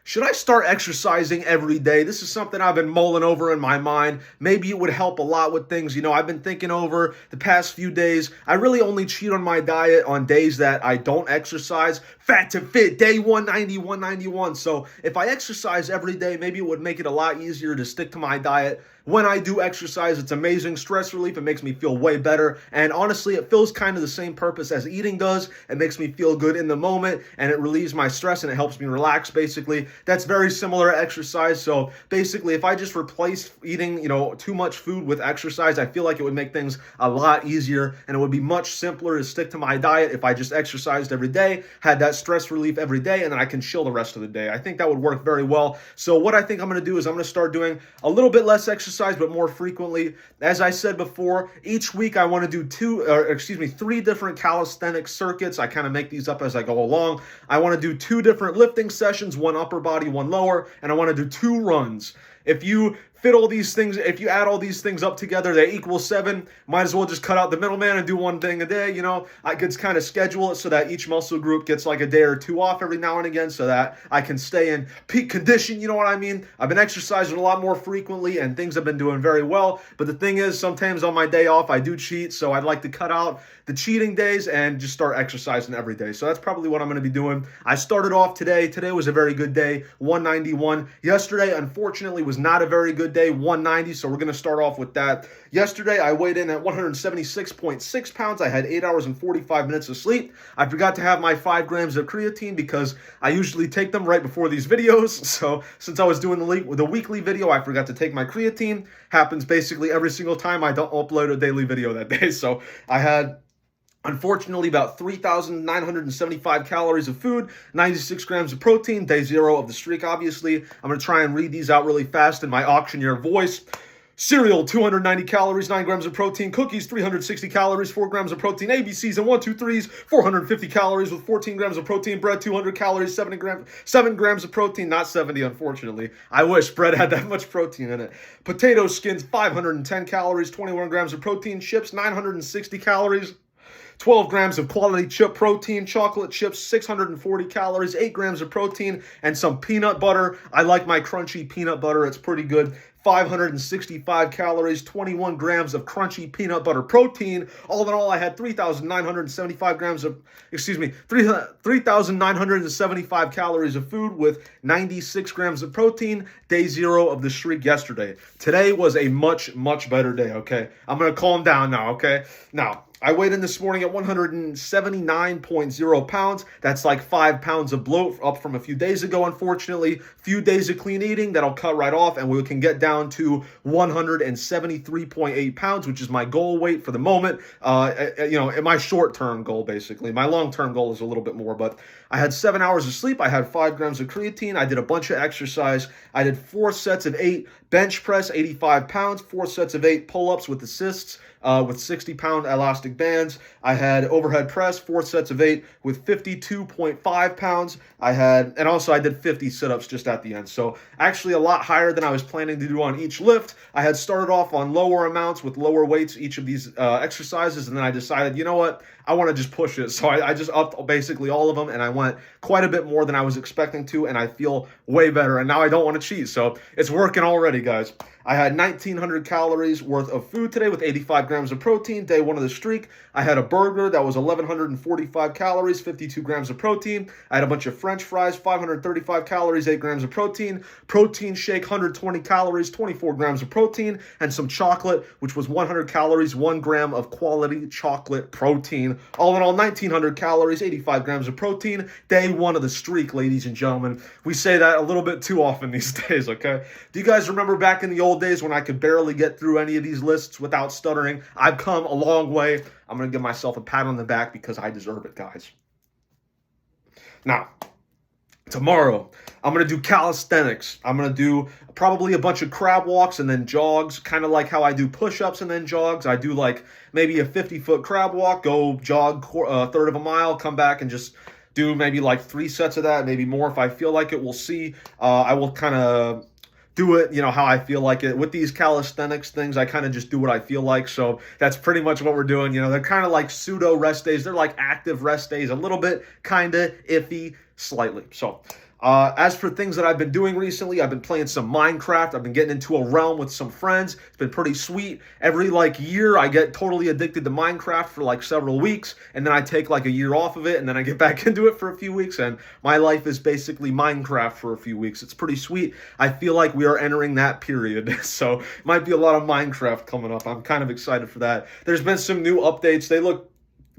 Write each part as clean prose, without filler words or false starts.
Should I start exercising every day? This is something I've been mulling over in my mind. Maybe it would help a lot with things. I've been thinking over the past few days. I really only cheat on my diet on days that I don't exercise. Fat to fit, day 190, 191. So if I exercise every day, maybe it would make it a lot easier to stick to my diet. When I do exercise, it's amazing stress relief. It makes me feel way better. And honestly, it fills kind of the same purpose as eating does. It makes me feel good in the moment and it relieves my stress and it helps me relax, basically. That's very similar to exercise. So basically, if I just replace eating, too much food with exercise, I feel like it would make things a lot easier and it would be much simpler to stick to my diet if I just exercised every day, had that stress relief every day, and then I can chill the rest of the day. I think that would work very well. So what I think I'm going to do is I'm going to start doing a little bit less exercise, but more frequently. As I said before, each week I want to do three different calisthenic circuits. I kind of make these up as I go along. I want to do 2 different lifting sessions, one upper body, one lower, and I want to do 2 runs. If you add all these things up together, they equal 7. Might as well just cut out the middleman and do one thing a day. I could kind of schedule it so that each muscle group gets like a day or 2 off every now and again so that I can stay in peak condition. You know what I mean? I've been exercising a lot more frequently and things have been doing very well. But the thing is, sometimes on my day off, I do cheat. So I'd like to cut out the cheating days and just start exercising every day. So that's probably what I'm going to be doing. I started off today. Today was a very good day, 191. Yesterday, unfortunately, was not a very good day, 190. So we're going to start off with that. Yesterday, I weighed in at 176.6 pounds. I had 8 hours and 45 minutes of sleep. I forgot to have my 5 grams of creatine because I usually take them right before these videos. So since I was doing the weekly video, I forgot to take my creatine. Happens basically every single time I don't upload a daily video that day. So I had, unfortunately, about 3,975 calories of food, 96 grams of protein, day 0 of the streak, obviously. I'm going to try and read these out really fast in my auctioneer voice. Cereal, 290 calories, 9 grams of protein. Cookies, 360 calories, 4 grams of protein. ABCs and 1, 2, 3s, 450 calories with 14 grams of protein. Bread, 200 calories, 7 grams of protein. Not 70, unfortunately. I wish bread had that much protein in it. Potato skins, 510 calories, 21 grams of protein. Chips, 960 calories. 12 grams of quality chip protein, chocolate chips, 640 calories, 8 grams of protein, and some peanut butter. I like my crunchy peanut butter. It's pretty good. 565 calories, 21 grams of crunchy peanut butter protein. All in all, I had 3,975 calories of food with 96 grams of protein, day 0 of the streak yesterday. Today was a much, much better day, okay? I'm going to calm down now, okay? Now, I weighed in this morning at 179.0 pounds. That's like 5 pounds of bloat up from a few days ago, unfortunately. Few days of clean eating, that'll cut right off, and we can get down to 173.8 pounds, which is my goal weight for the moment. My short-term goal, basically. My long-term goal is a little bit more, but I had 7 hours of sleep. I had 5 grams of creatine. I did a bunch of exercise. I did 4 sets of 8 bench press, 85 pounds, 4 sets of 8 pull-ups with assists, with 60-pound elastic bands. I had overhead press, 4 sets of 8 with 52.5 pounds. I did 50 sit-ups just at the end. So actually a lot higher than I was planning to do on each lift. I had started off on lower amounts with lower weights each of these exercises, and then I decided, you know what? I want to just push it. So I just upped basically all of them, and I went quite a bit more than I was expecting to, and I feel way better. And now I don't want to cheat. So it's working already, guys. I had 1,900 calories worth of food today with 85 grams of protein, day 1 of the streak. I had a burger that was 1,145 calories, 52 grams of protein. I had a bunch of French fries, 535 calories, 8 grams of protein. Protein shake, 120 calories, 24 grams of protein. And some chocolate, which was 100 calories, 1 gram of quality chocolate protein. All in all, 1,900 calories, 85 grams of protein. Day 1 of the streak, ladies and gentlemen. We say that a little bit too often these days, okay? Do you guys remember back in the old days when I could barely get through any of these lists without stuttering? I've come a long way. I'm going to give myself a pat on the back because I deserve it, guys. Now, tomorrow, I'm going to do calisthenics. I'm going to do probably a bunch of crab walks and then jogs, kind of like how I do push-ups and then jogs. I do like maybe a 50-foot crab walk, go jog a third of a mile, come back and just do maybe like 3 sets of that, maybe more if I feel like it. We'll see. I will kind of do it, how I feel like it. With these calisthenics things, I kind of just do what I feel like. So that's pretty much what we're doing. They're kind of like pseudo rest days. They're like active rest days, a little bit kind of iffy, slightly. So As for things that I've been doing recently, I've been playing some Minecraft. I've been getting into a realm with some friends. It's been pretty sweet. Every like year, I get totally addicted to Minecraft for like several weeks, and then I take like a year off of it, and then I get back into it for a few weeks, and my life is basically Minecraft for a few weeks. It's pretty sweet. I feel like we are entering that period, so might be a lot of Minecraft coming up. I'm kind of excited for that. There's been some new updates. They look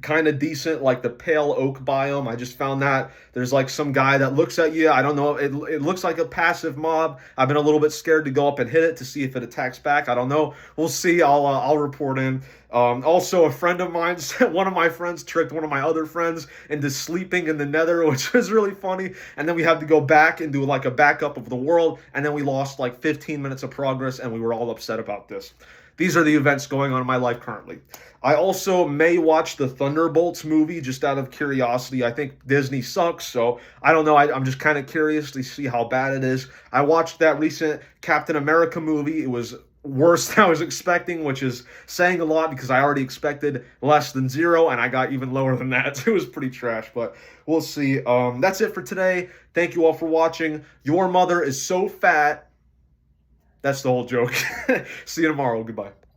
kind of decent, like the pale oak biome. I just found that there's like some guy that looks at you. I don't know, it looks like a passive mob. I've been a little bit scared to go up and hit it to see if it attacks back. I don't know, we'll see. I'll report in. Also, a friend of mine, one of my friends tricked one of my other friends into sleeping in the nether, which was really funny. And then we had to go back and do like a backup of the world, and then we lost like 15 minutes of progress, and we were all upset about this. These are the events going on in my life currently. I also may watch the Thunderbolts movie just out of curiosity. I think Disney sucks, so I don't know. I'm just kind of curious to see how bad it is. I watched that recent Captain America movie. It was worse than I was expecting, which is saying a lot because I already expected less than zero, and I got even lower than that. It was pretty trash, but we'll see. That's it for today. Thank you all for watching. Your mother is so fat. That's the whole joke. See you tomorrow. Goodbye.